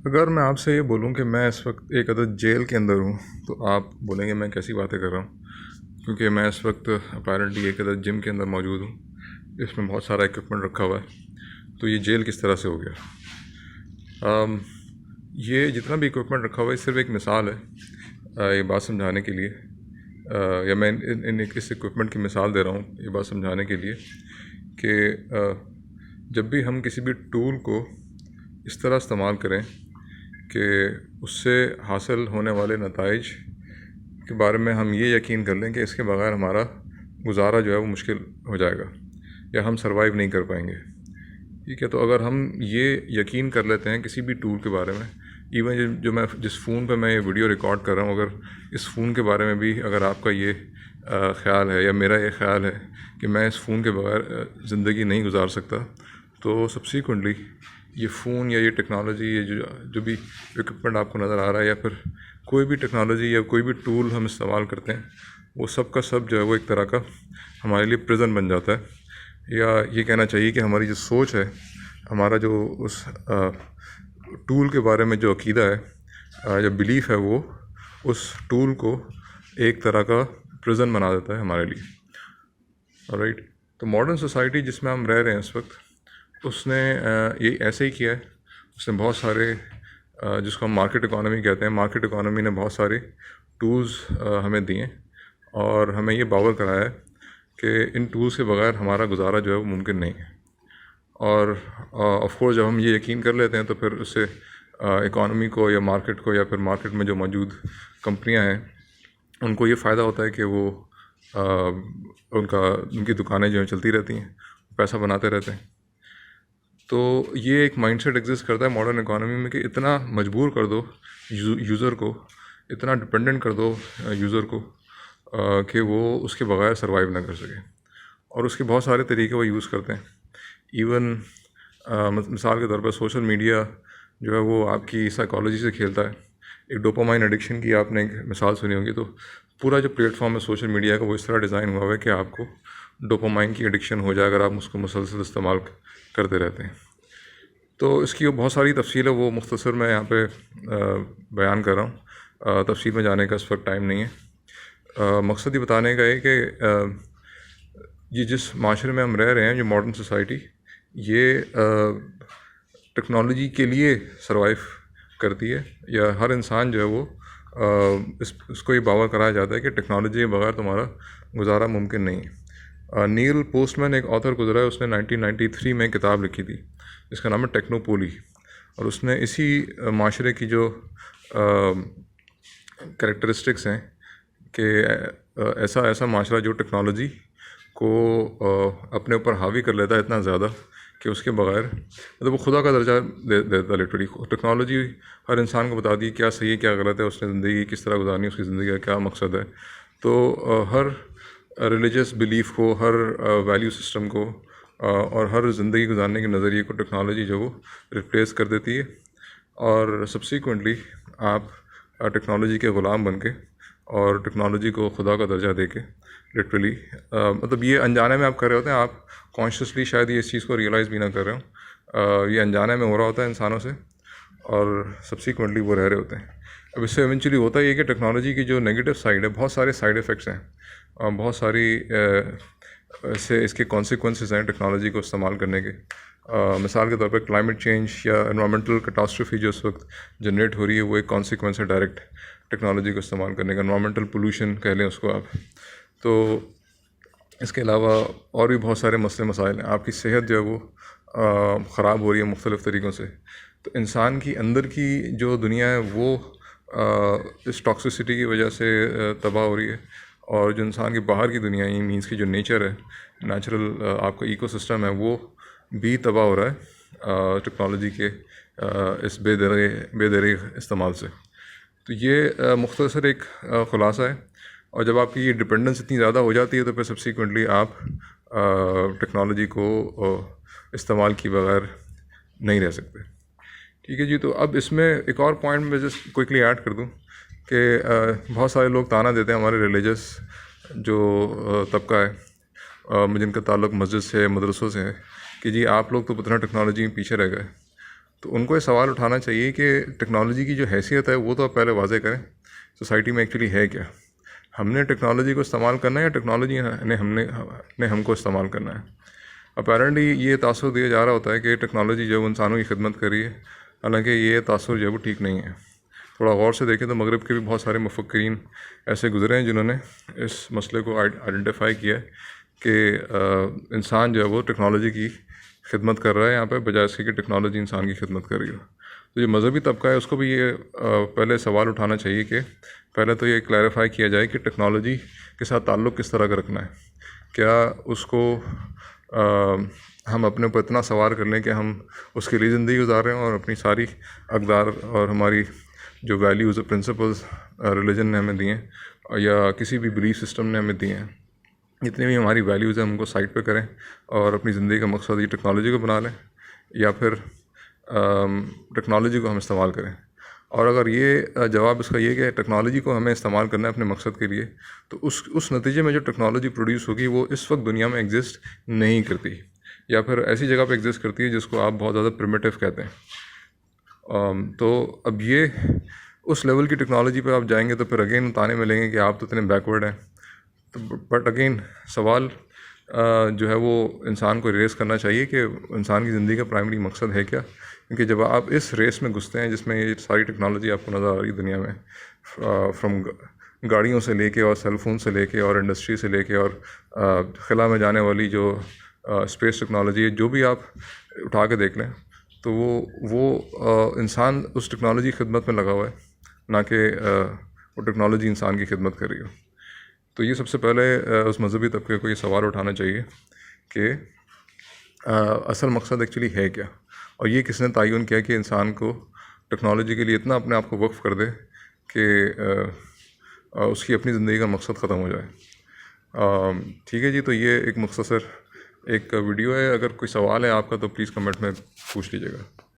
اگر میں آپ سے یہ بولوں کہ میں اس وقت ایک عدد جیل کے اندر ہوں تو آپ بولیں گے میں کیسی باتیں کر رہا ہوں، کیونکہ میں اس وقت اپیرنٹلی ایک عدد جم کے اندر موجود ہوں. اس میں بہت سارا اکوپمنٹ رکھا ہوا ہے، تو یہ جیل کس طرح سے ہو گیا؟ یہ جتنا بھی اکوپمنٹ رکھا ہوا ہے صرف ایک مثال ہے یہ بات سمجھانے کے لیے، یا میں اس اکوپمنٹ کی مثال دے رہا ہوں یہ بات سمجھانے کے لیے کہ جب بھی ہم کسی بھی ٹول کو اس طرح استعمال کریں کہ اس سے حاصل ہونے والے نتائج کے بارے میں ہم یہ یقین کر لیں کہ اس کے بغیر ہمارا گزارا جو ہے وہ مشکل ہو جائے گا یا ہم سروائیو نہیں کر پائیں گے. ٹھیک ہے، تو اگر ہم یہ یقین کر لیتے ہیں کسی بھی ٹول کے بارے میں، ایون جو میں جس فون پہ میں یہ ویڈیو ریکارڈ کر رہا ہوں، اگر اس فون کے بارے میں بھی اگر آپ کا یہ خیال ہے یا میرا یہ خیال ہے کہ میں اس فون کے بغیر زندگی نہیں گزار سکتا، تو سبسیکوئنٹلی یہ فون یا یہ ٹیکنالوجی، یہ جو بھی اکوپمنٹ آپ کو نظر آ رہا ہے یا پھر کوئی بھی ٹیکنالوجی یا کوئی بھی ٹول ہم استعمال کرتے ہیں، وہ سب کا سب جو ہے وہ ایک طرح کا ہمارے لیے پرزن بن جاتا ہے. یا یہ کہنا چاہیے کہ ہماری جو سوچ ہے، ہمارا جو اس ٹول کے بارے میں جو عقیدہ ہے یا بلیف ہے، وہ اس ٹول کو ایک طرح کا پرزن بنا دیتا ہے ہمارے لیے. رائٹ، تو ماڈرن سوسائٹی جس میں ہم رہ رہے ہیں اس وقت، اس نے یہ ایسے ہی کیا ہے. اس نے بہت سارے جس کو ہم مارکیٹ اکانومی کہتے ہیں، مارکیٹ اکانومی نے بہت سارے ٹولز ہمیں دیے اور ہمیں یہ باور کرایا ہے کہ ان ٹولز کے بغیر ہمارا گزارا جو ہے وہ ممکن نہیں ہے. اور آف کورس جب ہم یہ یقین کر لیتے ہیں تو پھر اس سے اکانومی کو یا مارکیٹ کو یا پھر مارکیٹ میں جو موجود کمپنیاں ہیں ان کو یہ فائدہ ہوتا ہے کہ وہ ان کی دکانیں جو ہیں چلتی رہتی ہیں، پیسہ بناتے رہتے ہیں. تو یہ ایک مائنڈ سیٹ ایگزسٹ کرتا ہے ماڈرن اکانومی میں کہ اتنا مجبور کر دو یوزر کو، اتنا ڈپینڈنٹ کر دو یوزر کو کہ وہ اس کے بغیر سروائیو نہ کر سکے. اور اس کے بہت سارے طریقے وہ یوز کرتے ہیں. ایون مثال کے طور پر سوشل میڈیا جو ہے وہ آپ کی سائیکالوجی سے کھیلتا ہے. ایک ڈوپامائن ایڈکشن کی آپ نے ایک مثال سنی ہوگی، تو پورا جو پلیٹ فارم ہے سوشل میڈیا کا وہ اس طرح ڈیزائن ہوا ہے کہ آپ کو ڈوپامائن کی ایڈکشن ہو جائے اگر آپ اس کو مسلسل استعمال کرتے رہتے ہیں. تو اس کی بہت ساری تفصیل ہے، وہ مختصر میں یہاں پہ بیان کر رہا ہوں، تفصیل میں جانے کا اس وقت ٹائم نہیں ہے. مقصد یہ بتانے کا ہے کہ یہ جس معاشرے میں ہم رہ رہے ہیں، جو ماڈرن سوسائٹی، یہ ٹیکنالوجی کے لیے سروائیو کرتی ہے، یا ہر انسان جو ہے وہ اس کو یہ باور کرایا جاتا ہے کہ ٹیکنالوجی کے بغیر تمہارا گزارا ممکن نہیں ہے. نیل پوسٹ مین ایک آتھر گزرا ہے، اس نے 1993 میں کتاب لکھی تھی جس کا نام ہے ٹیکنوپولی، اور اس نے اسی معاشرے کی جو کریکٹرسٹکس ہیں کہ ایسا معاشرہ جو ٹیکنالوجی کو اپنے اوپر حاوی کر لیتا ہے اتنا زیادہ کہ اس کے بغیر مطلب وہ خدا کا درجہ دے دیتا. لٹرلی ٹیکنالوجی ہر انسان کو بتا دی کیا صحیح ہے کیا غلط ہے، اس نے زندگی کس طرح گزارنی، اس کی زندگی کا کیا مقصد ہے. تو ہر ریلیجس بلیف کو، ہر ویلیو سسٹم کو اور ہر زندگی گزارنے کے نظریے کو ٹیکنالوجی جو وہ ریپلیس کر دیتی ہے. اور سبسیکوئنٹلی آپ ٹیکنالوجی کے غلام بن کے اور ٹیکنالوجی کو خدا کا درجہ دے کے لٹرلی مطلب یہ انجانے میں آپ کر رہے ہوتے ہیں، آپ کانشیسلی شاید یہ اس چیز کو ریئلائز بھی نہ کر رہے ہوں، یہ انجانے میں ہو رہا ہوتا ہے انسانوں سے اور سبسیکوئنٹلی وہ رہ رہے ہوتے ہیں. اب اس سے ایونچولی ہوتا یہ کہ ٹیکنالوجی کی جو نیگیٹو سائڈ ہے، بہت سارے سائڈ ایفیکٹس ہیں، بہت ساری اس کے کانسیکوینسز ہیں ٹیکنالوجی کو استعمال کرنے کے. مثال کے طور پہ کلائمیٹ چینج یا انوائرمنٹل کٹاسٹرفی جو اس وقت جنریٹ ہو رہی ہے، وہ ایک کانسیکوینس ہے ڈائریکٹ ٹیکنالوجی کو استعمال کرنے کا. انوائرمنٹل پولوشن کہہ لیں اس کو آپ. تو اس کے علاوہ اور بھی بہت سارے مسئلے مسائل ہیں. آپ کی صحت جو ہے وہ خراب ہو رہی ہے مختلف طریقوں سے. تو انسان کی اندر کی جو دنیا ہے وہ اس ٹاکسیسٹی کی وجہ سے تباہ ہو رہی ہے، اور جو انسان کی باہر کی دنیا ہے، مینس کی جو نیچر ہے، نیچرل آپ کا ایکو سسٹم ہے، وہ بھی تباہ ہو رہا ہے ٹیکنالوجی کے اس بے دریغ استعمال سے. تو یہ مختصر ایک خلاصہ ہے. اور جب آپ کی یہ ڈپینڈنس اتنی زیادہ ہو جاتی ہے تو پھر سبسیکوئنٹلی آپ ٹیکنالوجی کو استعمال کی بغیر نہیں رہ سکتے. ٹھیک ہے جی. تو اب اس میں ایک اور پوائنٹ میں جسٹ کوئکلی ایڈ کر دوں کہ بہت سارے لوگ تانا دیتے ہیں ہمارے ریلیجس جو طبقہ ہے جن کا تعلق مسجد سے، مدرسوں سے ہے، کہ جی آپ لوگ تو اتنا ٹیکنالوجی میں پیچھے رہ گئے. تو ان کو یہ سوال اٹھانا چاہیے کہ ٹیکنالوجی کی جو حیثیت ہے وہ تو آپ پہلے واضح کریں، سوسائٹی میں ایکچولی ہے کیا، ہم نے ٹیکنالوجی کو استعمال کرنا ہے یا ٹیکنالوجی نے ہم کو استعمال کرنا ہے۔ اپیرنٹلی یہ تاثر دیا جا رہا ہوتا ہے کہ ٹیکنالوجی جو انسانوں کی خدمت کر رہی ہے، حالانکہ یہ تاثر جو ہے وہ ٹھیک نہیں ہے۔ تھوڑا غور سے دیکھیں تو مغرب کے بھی بہت سارے مفکرین ایسے گزرے ہیں جنہوں نے اس مسئلے کو آئیڈینٹیفائی کیا کہ انسان جو ہے وہ ٹیکنالوجی کی خدمت کر رہا ہے یہاں پہ، بجائے اس کے کہ ٹیکنالوجی انسان کی خدمت کر رہی ہو۔ تو جو مذہبی طبقہ ہے اس کو بھی یہ پہلے سوال اٹھانا چاہیے کہ پہلے تو یہ کلیریفائی کیا جائے کہ ٹیکنالوجی کے ساتھ تعلق کس طرح کا رکھنا ہے۔ کیا اس کو ہم اپنے اوپر اتنا سوار کر لیں کہ ہم اس کے لیے زندگی گزار رہے ہیں اور اپنی ساری اقدار اور ہماری جو ویلیوز اور پرنسپلز ریلیجن نے ہمیں دیے ہیں یا کسی بھی بلیف سسٹم نے ہمیں دیے ہیں، جتنی بھی ہماری ویلیوز ہیں ہم کو سائڈ پہ کریں اور اپنی زندگی کا مقصد یہ ٹیکنالوجی کو بنا لیں، یا پھر ٹیکنالوجی کو ہم استعمال کریں۔ اور اگر یہ جواب اس کا یہ کہ ٹیکنالوجی کو ہمیں استعمال کرنا ہے اپنے مقصد کے لیے، تو اس نتیجے میں جو ٹیکنالوجی پروڈیوس ہوگی وہ اس وقت دنیا میں ایگزسٹ نہیں کرتی، یا پھر ایسی جگہ پہ ایگزسٹ کرتی ہے جس کو آپ بہت زیادہ پریمیٹیو کہتے ہیں۔ تو اب یہ اس لیول کی ٹیکنالوجی پہ آپ جائیں گے تو پھر اگین تانے ملیں گے کہ آپ تو اتنے بیکورڈ ہیں۔ تو بٹ اگین سوال جو ہے وہ انسان کو ریز کرنا چاہیے کہ انسان کی زندگی کا پرائمری مقصد ہے کیا، کیونکہ جب آپ اس ریس میں گھستے ہیں جس میں یہ ساری ٹیکنالوجی آپ کو نظر آ رہی ہے دنیا میں، فرام گاڑیوں سے لے کے اور سیل فون سے لے کے اور انڈسٹری سے لے کے اور خلا میں جانے والی جو اسپیس ٹیکنالوجی ہے، جو بھی آپ اٹھا کے دیکھ لیں تو وہ انسان اس ٹیکنالوجی کی خدمت میں لگا ہوا ہے، نہ کہ وہ ٹیکنالوجی انسان کی خدمت کر رہی ہو۔ تو یہ سب سے پہلے اس مذہبی طبقے کو یہ سوال اٹھانا چاہیے کہ اصل مقصد ایکچولی ہے کیا، اور یہ کس نے تعین کیا کہ انسان کو ٹیکنالوجی کے لیے اتنا اپنے آپ کو وقف کر دے کہ اس کی اپنی زندگی کا مقصد ختم ہو جائے۔ ٹھیک ہے جی، تو یہ ایک مختصر ایک ویڈیو ہے، اگر کوئی سوال ہے آپ کا تو پلیز کمنٹ میں پوچھ لیجیے گا۔